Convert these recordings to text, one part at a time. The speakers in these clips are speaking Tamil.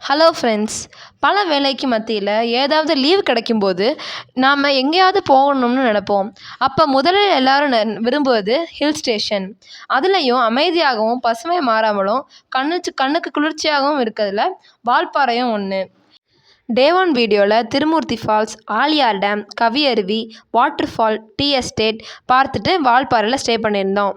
Hello friends. பல வேலைக்கு மத்தியில் ஏதாவது லீவ் கிடைக்கும்போது நாம் எங்கேயாவது போகணும்னு நினைப்போம். அப்போ முதலில் எல்லாரும் விரும்புவது ஹில் ஸ்டேஷன். அதுலேயும் அமைதியாகவும் பசுமை மாறாமலும் கண்ணுக்கு குளிர்ச்சியாகவும் இருக்கிறதுல வால்பாறையும் ஒன்று. டே 1 வீடியோவில் Thirumoorthy falls, Aliyar dam, Kaviyaruvi, water fall, tea estate பார்த்துட்டு வால்பாறையில் ஸ்டே பண்ணியிருந்தோம்.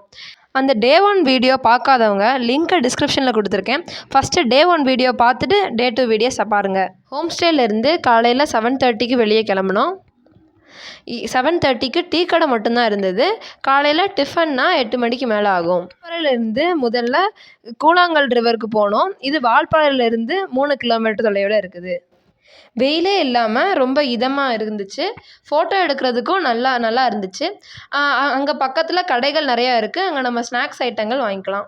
அந்த டே 1 வீடியோ பார்க்காதவங்க லிங்க்கை டிஸ்கிரிப்ஷனில் கொடுத்துருக்கேன். ஃபஸ்ட்டு டே 1 வீடியோ பார்த்துட்டு டே 2 வீடியோஸை பாருங்கள். ஹோம் ஸ்டேலேருந்து காலையில் 7:30க்கு வெளியே கிளம்புனோம். 7:30க்கு டீ கடை மட்டும்தான் இருந்தது. காலையில் டிஃபன்னா 8 மணிக்கு மேலே ஆகும். வால்பாறையிலேருந்து முதல்ல கூழாங்கல் ரிவருக்கு போனோம். இது வால்பாறையிலேருந்து 3 கிலோமீட்டர் தொலைவில் இருக்குது. வெயிலே இல்லாமல் ரொம்ப இதமாக இருந்துச்சு. ஃபோட்டோ எடுக்கிறதுக்கும் நல்லா இருந்துச்சு. அங்கே பக்கத்தில் கடைகள் நிறையா இருக்குது. அங்கே நம்ம ஸ்நாக்ஸ் ஐட்டங்கள் வாங்கிக்கலாம்.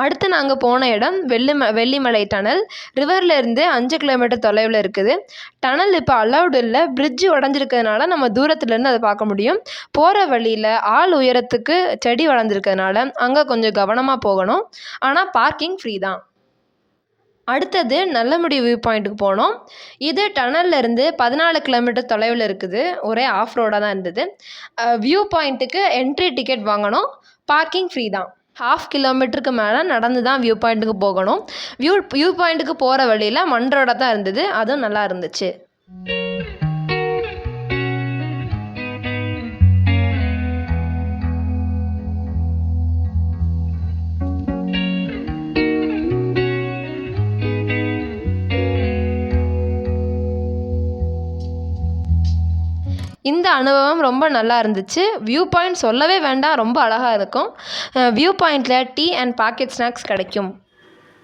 அடுத்து நாங்கள் போன இடம் வெள்ளிமலை டனல். ரிவர்லேருந்து 5 கிலோமீட்டர் தொலைவில் இருக்குது. டனல் இப்போ அலௌடு இல்லை. பிரிட்ஜு உடஞ்சிருக்கிறதுனால நம்ம தூரத்துலேருந்து அதை பார்க்க முடியும். போகிற வழியில் ஆள் உயரத்துக்கு செடி வளர்ந்துருக்கிறதுனால அங்கே கொஞ்சம் கவனமாக போகணும். ஆனால் பார்க்கிங் ஃப்ரீ தான். அடுத்தது நல்லமுடி வியூ பாயிண்ட்டுக்கு போனோம். இது டனல்லேருந்து 14 கிலோமீட்டர் தொலைவில் இருக்குது. ஒரே ஆஃப் ரோடாக தான் இருந்தது. வியூ பாயிண்ட்டுக்கு என்ட்ரி டிக்கெட் வாங்கணும். பார்க்கிங் ஃப்ரீ தான். 1/2 கிலோமீட்டருக்கு மேலே நடந்து தான் வியூ பாயிண்ட்டுக்கு போகணும். வியூ பாயிண்ட்டுக்கு போகிற வழியில் மண் ரோடாக தான் இருந்தது. அதுவும் நல்லா இருந்துச்சு. இந்த அனுபவம் ரொம்ப நல்லா இருந்துச்சு. வியூ பாயிண்ட் சொல்லவே வேண்டாம், ரொம்ப அழகாக இருக்கும். வியூ பாயிண்டில் டீ அண்ட் பாக்கெட் ஸ்நாக்ஸ் கிடைக்கும்.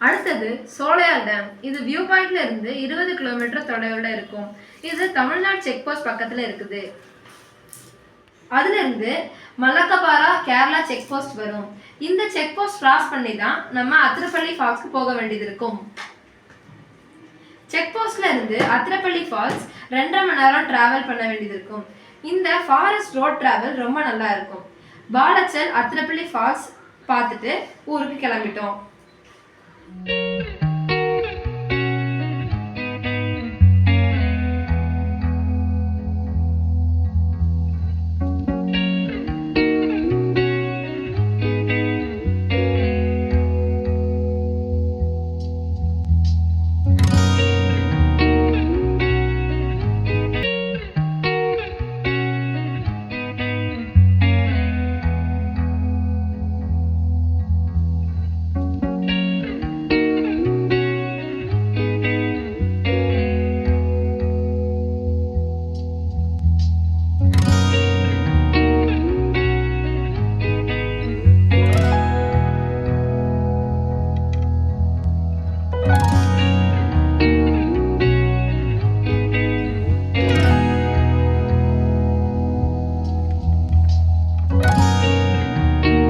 அடுத்தது சோலையார் டேம். இது வியூ பாயிண்ட்ல இருந்து 20 கிலோமீட்டர் தொலைவில் இருக்கும். இது தமிழ்நாடு செக் போஸ்ட் பக்கத்தில் இருக்குது. அதுலேருந்து மலக்கபாரா கேரளா செக் போஸ்ட் வரும். இந்த செக் போஸ்ட் கிராஸ் பண்ணி தான் நம்ம அத்திரப்பள்ளி ஃபால்ஸ்க்கு போக வேண்டியது இருக்கும். செக் போஸ்ட்ல இருந்து அத்திரப்பள்ளி ஃபால்ஸ் 2.5 மணி நேரம் டிராவல் பண்ண வேண்டியது இருக்கும். இந்த ஃபாரஸ்ட் ரோட் டிராவல் ரொம்ப நல்லா இருக்கும். பாலச்சல் அத்திரப்பள்ளி ஃபால்ஸ் பார்த்துட்டு ஊருக்கு கிளம்பிட்டோம்.